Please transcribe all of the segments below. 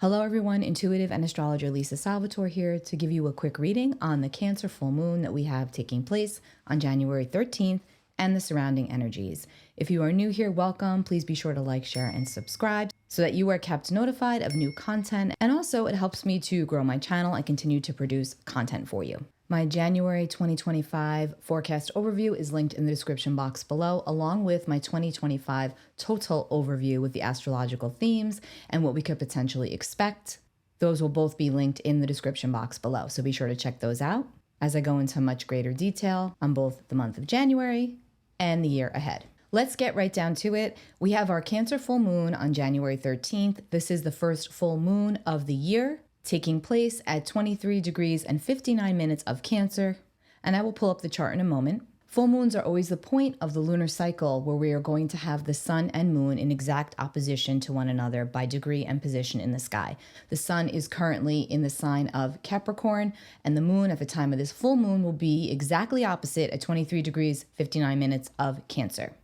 Hello everyone, intuitive and astrologer Lisa Salvatore here to give you a quick reading on the Cancer full moon that we have taking place on January 13th and the surrounding energies. If you are new here, welcome. Please be sure to like, share, and subscribe so that you are kept notified of new content. And also it helps me to grow my channel and continue to produce content for you. My January 2025 forecast overview is linked in the description box below, along with my 2025 total overview with the astrological themes and what we could potentially expect. Those will both be linked in the description box below, so be sure to check those out as I go into much greater detail on both the month of January and the year ahead. Let's get right down to it. We have our Cancer full moon on January 13th. This is the first full moon of the year, taking place at 23 degrees and 59 minutes of Cancer, and I will pull up the chart in a moment. Full moons are always the point of the lunar cycle where we are going to have the sun and moon in exact opposition to one another by degree and position in the sky. The sun is currently in the sign of Capricorn, and the moon at the time of this full moon will be exactly opposite at 23 degrees 59 minutes of Cancer.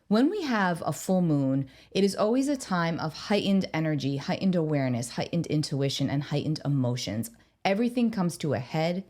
When we have a full moon, it is always a time of heightened energy, heightened awareness, heightened intuition, and heightened emotions. Everything comes to a head,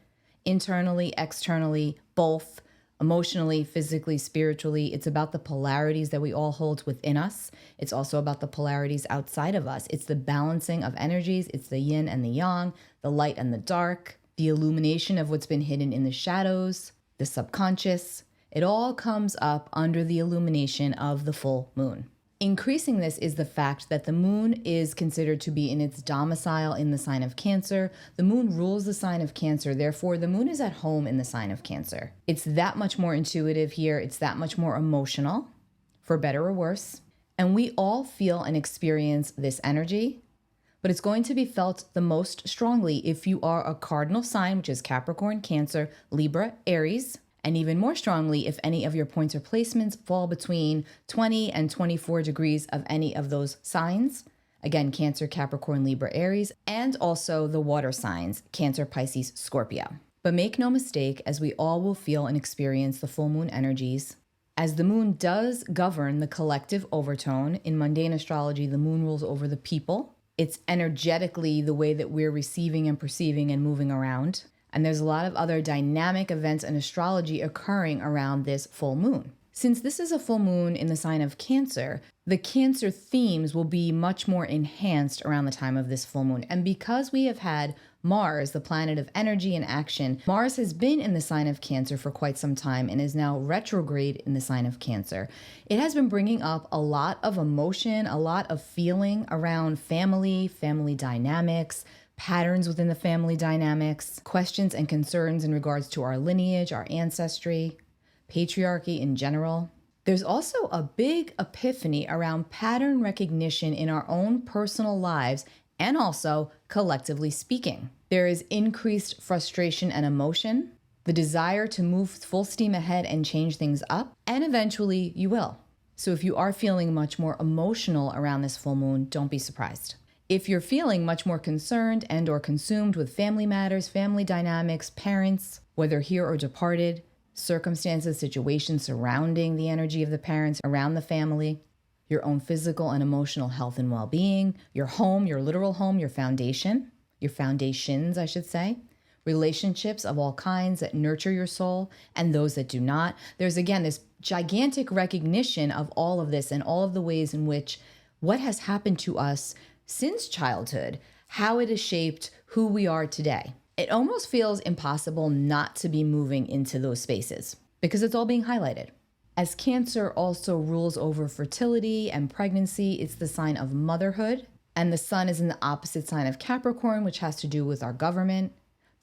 internally, externally, both, emotionally, physically, spiritually. It's about the polarities that we all hold within us. It's also about the polarities outside of us. It's the balancing of energies. It's the yin and the yang, the light and the dark, the illumination of what's been hidden in the shadows, the subconscious. It all comes up under the illumination of the full moon. Increasing this is the fact that the moon is considered to be in its domicile in the sign of Cancer. The moon rules the sign of Cancer, therefore the moon is at home in the sign of Cancer. It's that much more intuitive here. It's that much more emotional, for better or worse. And we all feel and experience this energy, but it's going to be felt the most strongly if you are a cardinal sign, which is Capricorn, Cancer, Libra, Aries, and even more strongly if any of your points or placements fall between 20 and 24 degrees of any of those signs. Again, Cancer, Capricorn, Libra, Aries, and also the water signs, Cancer, Pisces, Scorpio. But make no mistake, as we all will feel and experience the full moon energies, as the moon does govern the collective overtone. In mundane astrology, the moon rules over the people. It's energetically the way that we're receiving and perceiving and moving around. And there's a lot of other dynamic events in astrology occurring around this full moon. Since this is a full moon in the sign of Cancer, the Cancer themes will be much more enhanced around the time of this full moon. And because we have had Mars, the planet of energy and action, Mars has been in the sign of Cancer for quite some time and is now retrograde in the sign of Cancer. It has been bringing up a lot of emotion, a lot of feeling around family, family dynamics, patterns within the family dynamics, questions and concerns in regards to our lineage, our ancestry, patriarchy in general. There's also a big epiphany around pattern recognition in our own personal lives and also collectively speaking. There is increased frustration and emotion, the desire to move full steam ahead and change things up, and eventually you will. So if you are feeling much more emotional around this full moon, don't be surprised. If you're feeling much more concerned and or consumed with family matters, family dynamics, parents, whether here or departed, circumstances, situations surrounding the energy of the parents around the family, your own physical and emotional health and well-being, your home, your literal home, your foundation, your foundations, I should say, relationships of all kinds that nurture your soul and those that do not. There's again this gigantic recognition of all of this and all of the ways in which what has happened to us since childhood, how it has shaped who we are today. It almost feels impossible not to be moving into those spaces because it's all being highlighted. As Cancer also rules over fertility and pregnancy, it's the sign of motherhood, and the sun is in the opposite sign of Capricorn, which has to do with our government,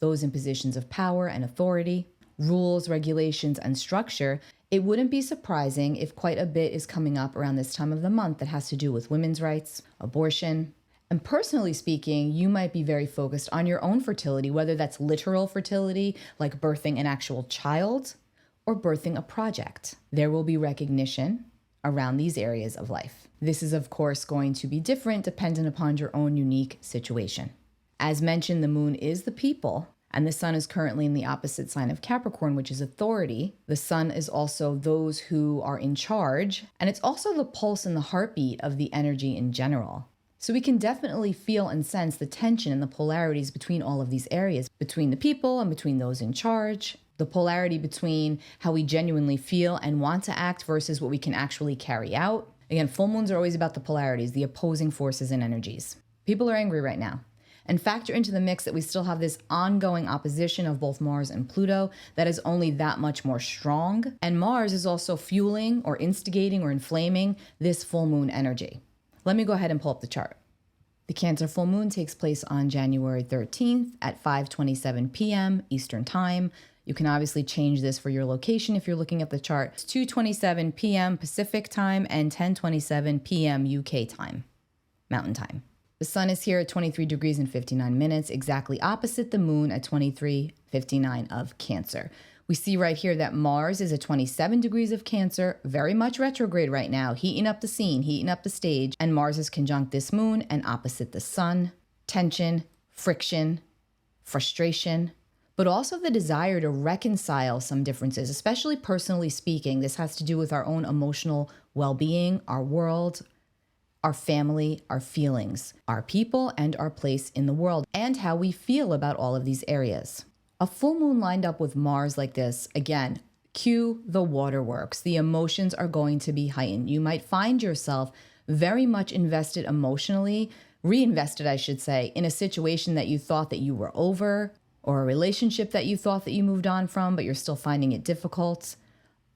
those in positions of power and authority, rules, regulations, and structure. It wouldn't be surprising if quite a bit is coming up around this time of the month that has to do with women's rights, abortion. And personally speaking, you might be very focused on your own fertility, whether that's literal fertility, like birthing an actual child, or birthing a project. There will be recognition around these areas of life. This is, of course, going to be different dependent upon your own unique situation. As mentioned, the moon is the people, and the sun is currently in the opposite sign of Capricorn, which is authority. The sun is also those who are in charge, and it's also the pulse and the heartbeat of the energy in general. So we can definitely feel and sense the tension and the polarities between all of these areas, between the people and between those in charge, the polarity between how we genuinely feel and want to act versus what we can actually carry out. Again, full moons are always about the polarities, the opposing forces and energies. People are angry right now. And factor into the mix that we still have this ongoing opposition of both Mars and Pluto that is only that much more strong. And Mars is also fueling or instigating or inflaming this full moon energy. Let me go ahead and pull up the chart. The Cancer full moon takes place on January 13th at 5:27 p.m. Eastern Time. You can obviously change this for your location if you're looking at the chart. It's 2:27 p.m. Pacific Time and 10:27 p.m. UK Time, Mountain Time. The sun is here at 23 degrees and 59 minutes, exactly opposite the moon at 23:59 of Cancer. We see right here that Mars is at 27 degrees of Cancer, very much retrograde right now, heating up the scene, heating up the stage, and Mars is conjunct this moon and opposite the sun. Tension, friction, frustration, but also the desire to reconcile some differences, especially personally speaking. This has to do with our own emotional well-being, our world, our family, our feelings, our people, and our place in the world, and how we feel about all of these areas. A full moon lined up with Mars like this, again, cue the waterworks. The emotions are going to be heightened. You might find yourself very much invested emotionally, reinvested, I should say, in a situation that you thought that you were over, or a relationship that you thought that you moved on from, but you're still finding it difficult.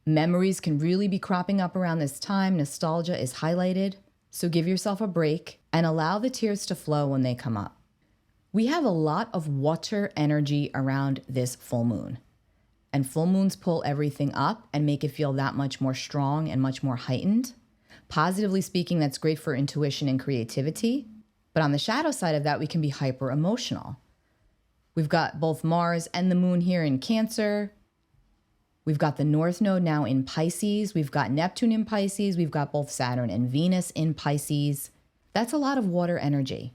Memories can really be cropping up around this time. Nostalgia is highlighted. So give yourself a break and allow the tears to flow when they come up. We have a lot of water energy around this full moon. And full moons pull everything up and make it feel that much more strong and much more heightened. Positively speaking, that's great for intuition and creativity. But on the shadow side of that, we can be hyper emotional. We've got both Mars and the moon here in Cancer. We've got the North Node now in Pisces. We've got Neptune in Pisces. We've got both Saturn and Venus in Pisces. That's a lot of water energy.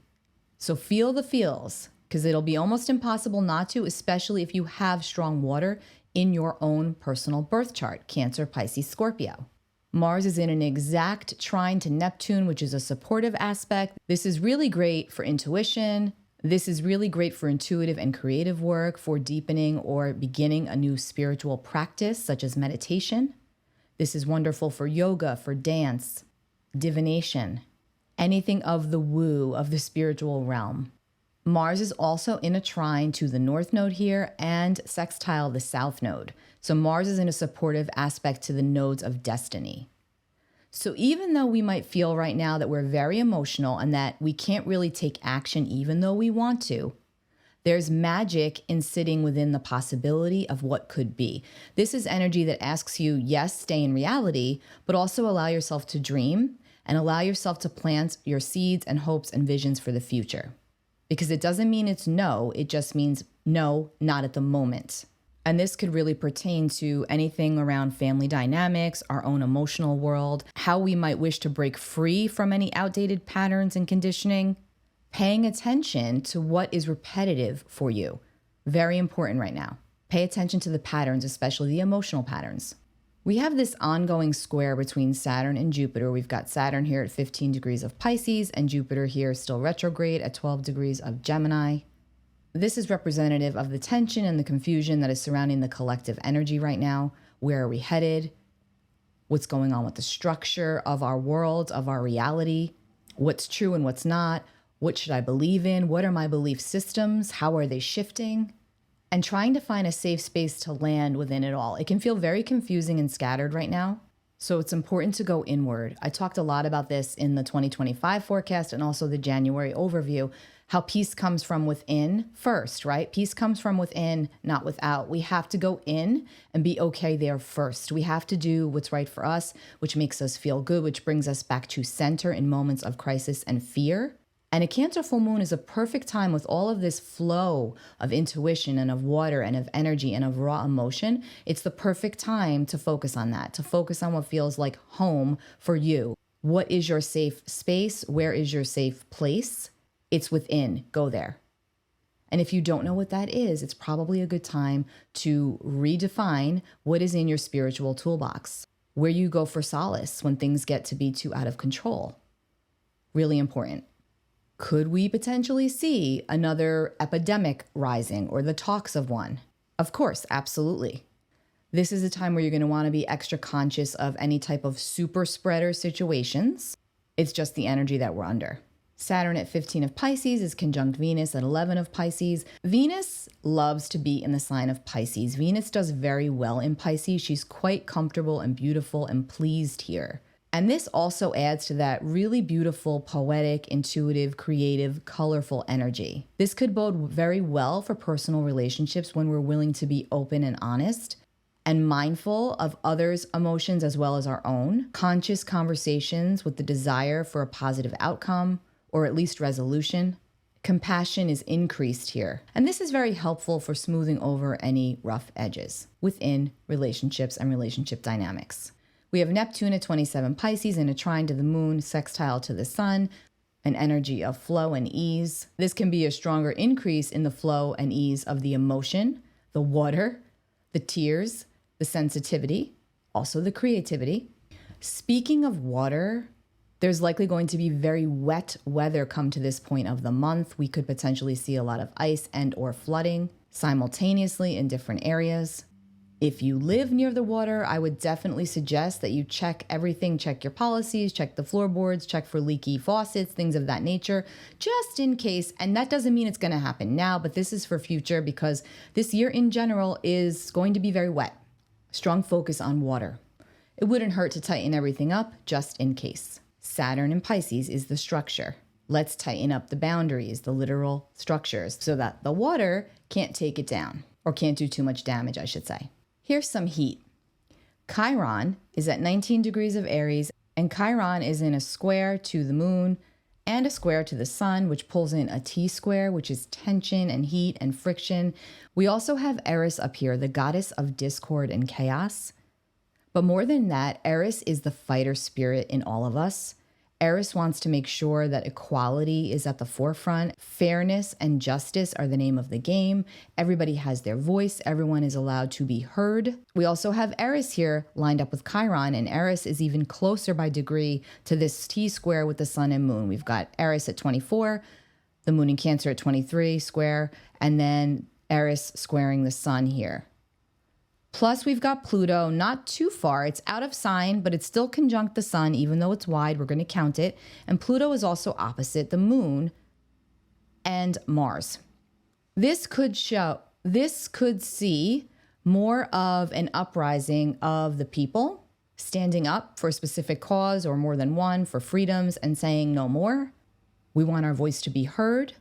So feel the feels, because it'll be almost impossible not to, especially if you have strong water in your own personal birth chart, Cancer, Pisces, Scorpio. Mars is in an exact trine to Neptune, which is a supportive aspect. This is really great for intuition. This is really great for intuitive and creative work, for deepening or beginning a new spiritual practice, such as meditation. This is wonderful for yoga, for dance, divination, anything of the woo, of the spiritual realm. Mars is also in a trine to the North Node here and sextile the South Node. So Mars is in a supportive aspect to the nodes of destiny. So even though we might feel right now that we're very emotional and that we can't really take action even though we want to, there's magic in sitting within the possibility of what could be. This is energy that asks you, yes, stay in reality, but also allow yourself to dream and allow yourself to plant your seeds and hopes and visions for the future. Because it doesn't mean it's no, it just means no, not at the moment. And this could really pertain to anything around family dynamics, our own emotional world, how we might wish to break free from any outdated patterns and conditioning, paying attention to what is repetitive for you. Very important right now. Pay attention to the patterns, especially the emotional patterns. We have this ongoing square between Saturn and Jupiter. We've got Saturn here at 15 degrees of Pisces and Jupiter here still retrograde at 12 degrees of Gemini. This is representative of the tension and the confusion that is surrounding the collective energy right now. Where are we headed? What's going on with the structure of our world, of our reality? What's true and what's not? What should I believe in? What are my belief systems? How are they shifting? And trying to find a safe space to land within it all. It can feel very confusing and scattered right now. So it's important to go inward. I talked a lot about this in the 2025 forecast and also the January overview. How peace comes from within first, right? Peace comes from within, not without. We have to go in and be okay there first. We have to do what's right for us, which makes us feel good, which brings us back to center in moments of crisis and fear. And a Cancer full moon is a perfect time with all of this flow of intuition and of water and of energy and of raw emotion. It's the perfect time to focus on that, to focus on what feels like home for you. What is your safe space? Where is your safe place? It's within. Go there. And if you don't know what that is, it's probably a good time to redefine what is in your spiritual toolbox, where you go for solace when things get to be too out of control. Really important. Could we potentially see another epidemic rising or the talks of one? Of course, absolutely. This is a time where you're going to want to be extra conscious of any type of super spreader situations. It's just the energy that we're under. Saturn at 15 of Pisces is conjunct Venus at 11 of Pisces. Venus loves to be in the sign of Pisces. Venus does very well in Pisces. She's quite comfortable and beautiful and pleased here. And this also adds to that really beautiful, poetic, intuitive, creative, colorful energy. This could bode very well for personal relationships when we're willing to be open and honest and mindful of others' emotions as well as our own. Conscious conversations with the desire for a positive outcome or at least resolution. Compassion is increased here. And this is very helpful for smoothing over any rough edges within relationships and relationship dynamics. We have Neptune at 27 Pisces in a trine to the moon, sextile to the sun, an energy of flow and ease. This can be a stronger increase in the flow and ease of the emotion, the water, the tears, the sensitivity, also the creativity. Speaking of water, there's likely going to be very wet weather come to this point of the month. We could potentially see a lot of ice and or flooding simultaneously in different areas. If you live near the water, I would definitely suggest that you check everything, check your policies, check the floorboards, check for leaky faucets, things of that nature, just in case. And that doesn't mean it's going to happen now, but this is for future because this year in general is going to be very wet. Strong focus on water. It wouldn't hurt to tighten everything up just in case. Saturn in Pisces is the structure. Let's tighten up the boundaries, the literal structures, so that the water can't take it down or can't do too much damage, I should say. Here's some heat. Chiron is at 19 degrees of Aries, and Chiron is in a square to the moon and a square to the sun, which pulls in a T-square, which is tension and heat and friction. We also have Eris up here, the goddess of discord and chaos. But more than that, Eris is the fighter spirit in all of us. Eris wants to make sure that equality is at the forefront. Fairness and justice are the name of the game. Everybody has their voice. Everyone is allowed to be heard. We also have Eris here lined up with Chiron, and Eris is even closer by degree to this T-square with the sun and moon. We've got Eris at 24, the moon in Cancer at 23 square, and then Eris squaring the sun here. Plus, we've got Pluto, not too far. It's out of sign, but it's still conjunct the sun, even though it's wide. We're going to count it. And Pluto is also opposite the moon and Mars. This could see more of an uprising of the people standing up for a specific cause or more than one for freedoms and saying no more. We want our voice to be heard.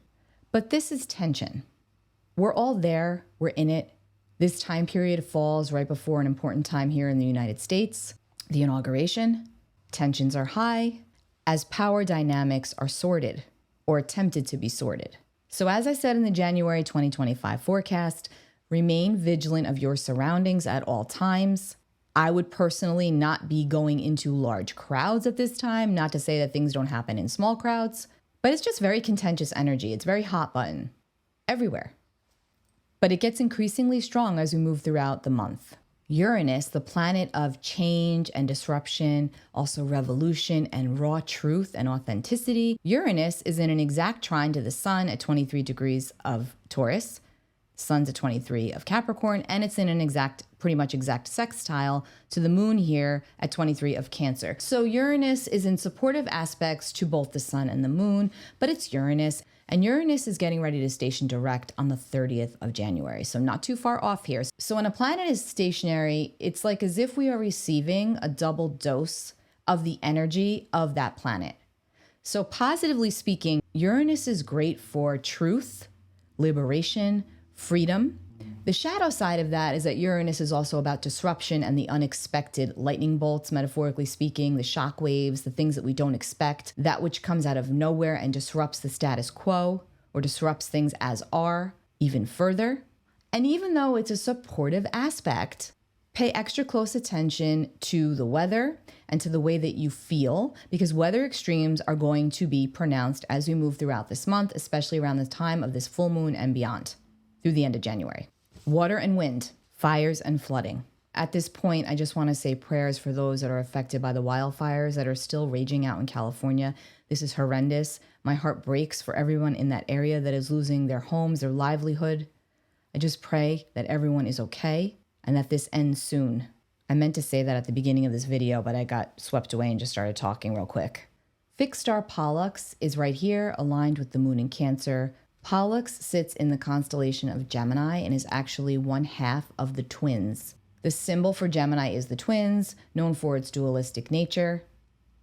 But this is tension. We're all there. We're in it. This time period falls right before an important time here in the United States, the inauguration. Tensions are high as power dynamics are sorted or attempted to be sorted. So as I said in the January 2025 forecast, remain vigilant of your surroundings at all times. I would personally not be going into large crowds at this time, not to say that things don't happen in small crowds, but it's just very contentious energy. It's very hot button everywhere. But it gets increasingly strong as we move throughout the month. Uranus, the planet of change and disruption, also revolution and raw truth and authenticity. Uranus is in an exact trine to the sun at 23 degrees of Taurus, sun's at 23 of Capricorn, and it's in an pretty much exact sextile to the moon here at 23 of Cancer. So Uranus is in supportive aspects to both the sun and the moon, but it's Uranus. And Uranus is getting ready to station direct on the 30th of January, so not too far off here. So when a planet is stationary, it's like as if we are receiving a double dose of the energy of that planet. So positively speaking, Uranus is great for truth, liberation, freedom. The shadow side of that is that Uranus is also about disruption and the unexpected lightning bolts, metaphorically speaking, the shock waves, the things that we don't expect, that which comes out of nowhere and disrupts the status quo or disrupts things as are even further. And even though it's a supportive aspect, pay extra close attention to the weather and to the way that you feel, because weather extremes are going to be pronounced as we move throughout this month, especially around the time of this full moon and beyond, through the end of January. Water and wind, fires and flooding. At this point, I just want to say prayers for those that are affected by the wildfires that are still raging out in California. This is horrendous. My heart breaks for everyone in that area that is losing their homes, their livelihood. I just pray that everyone is okay and that this ends soon. I meant to say that at the beginning of this video, but I got swept away and just started talking real quick. Fixed star Pollux is right here, aligned with the moon in Cancer. Pollux sits in the constellation of Gemini and is actually one half of the twins. The symbol for Gemini is the twins, known for its dualistic nature,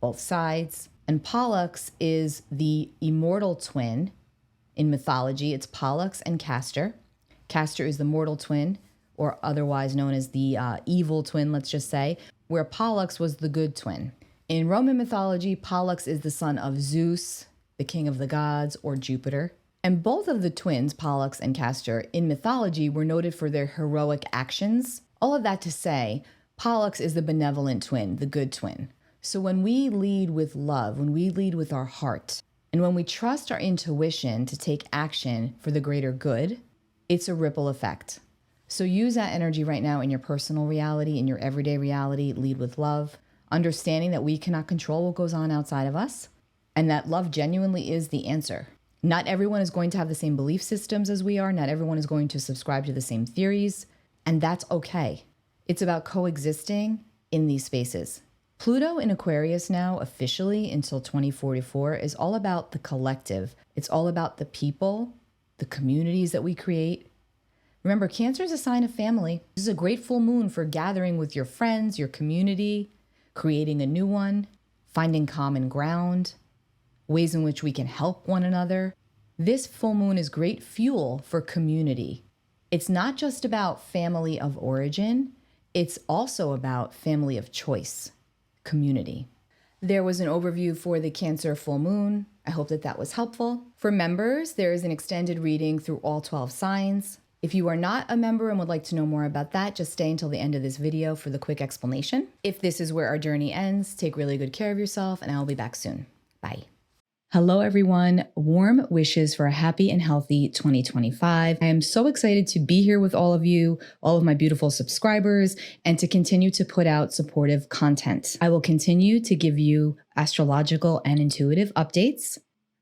both sides. And Pollux is the immortal twin. In mythology, it's Pollux and Castor. Castor is the mortal twin, or otherwise known as the evil twin, let's just say, where Pollux was the good twin. In Roman mythology, Pollux is the son of Zeus, the king of the gods, or Jupiter. And both of the twins, Pollux and Castor, in mythology were noted for their heroic actions. All of that to say, Pollux is the benevolent twin, the good twin. So when we lead with love, when we lead with our heart, and when we trust our intuition to take action for the greater good, it's a ripple effect. So use that energy right now in your personal reality, in your everyday reality. Lead with love, understanding that we cannot control what goes on outside of us, and that love genuinely is the answer. Not everyone is going to have the same belief systems as we are. Not everyone is going to subscribe to the same theories. And that's okay. It's about coexisting in these spaces. Pluto in Aquarius now, officially until 2044, is all about the collective. It's all about the people, the communities that we create. Remember, Cancer is a sign of family. This is a great full moon for gathering with your friends, your community, creating a new one, finding common ground, ways in which we can help one another. This full moon is great fuel for community. It's not just about family of origin, it's also about family of choice, community. There was an overview for the Cancer full moon. I hope that that was helpful. For members, there is an extended reading through all 12 signs. If you are not a member and would like to know more about that, just stay until the end of this video for the quick explanation. If this is where our journey ends, take really good care of yourself, and I will be back soon. Bye. Hello, everyone. Warm wishes for a happy and healthy 2025. I am so excited to be here with all of you, all of my beautiful subscribers, and to continue to put out supportive content. I will continue to give you astrological and intuitive updates.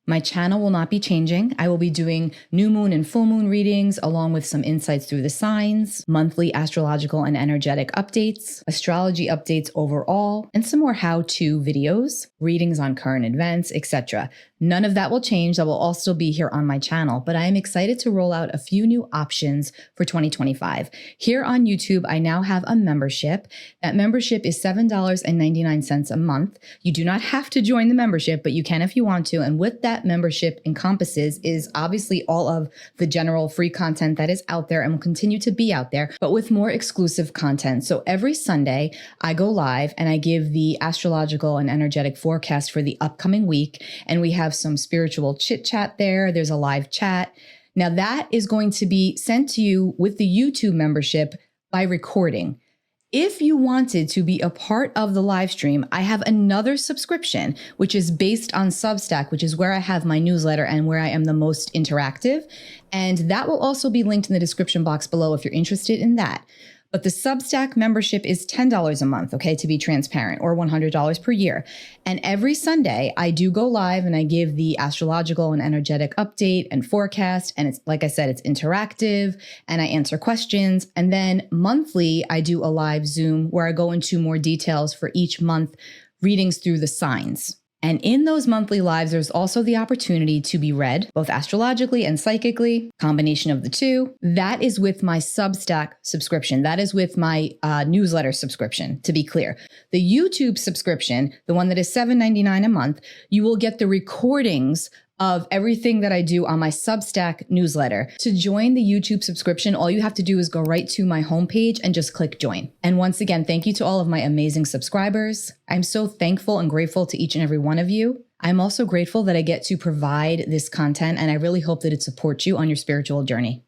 My channel will not be changing. I will be doing new moon and full moon readings, along with some insights through the signs, monthly astrological and energetic updates, astrology updates overall, and some more how-to videos, readings on current events, etc. None of that will change. That will all still be here on my channel, but I am excited to roll out a few new options for 2025. Here on YouTube, I now have a membership. That membership is $7.99 a month. You do not have to join the membership, but you can if you want to. And what that membership encompasses is obviously all of the general free content that is out there and will continue to be out there, but with more exclusive content. So every Sunday, I go live and I give the astrological and energetic forecast for the upcoming week. And we have some spiritual chit chat there. There's a live chat. Now that is going to be sent to you with the YouTube membership by recording. If you wanted to be a part of the live stream, I have another subscription, which is based on Substack, which is where I have my newsletter and where I am the most interactive. And that will also be linked in the description box below if you're interested in that. But the Substack membership is $10 a month, okay, to be transparent, or $100 per year. And every Sunday, I do go live and I give the astrological and energetic update and forecast. And it's, like I said, it's interactive and I answer questions. And then monthly, I do a live Zoom where I go into more details for each month, readings through the signs. And in those monthly lives, there's also the opportunity to be read, both astrologically and psychically, combination of the two. That is with my Substack subscription. That is with my newsletter subscription, to be clear. The YouTube subscription, the one that is $7.99 a month, you will get the recordings of everything that I do on my Substack newsletter. To join the YouTube subscription, all you have to do is go right to my homepage and just click join. And once again, thank you to all of my amazing subscribers. I'm so thankful and grateful to each and every one of you. I'm also grateful that I get to provide this content, and I really hope that it supports you on your spiritual journey.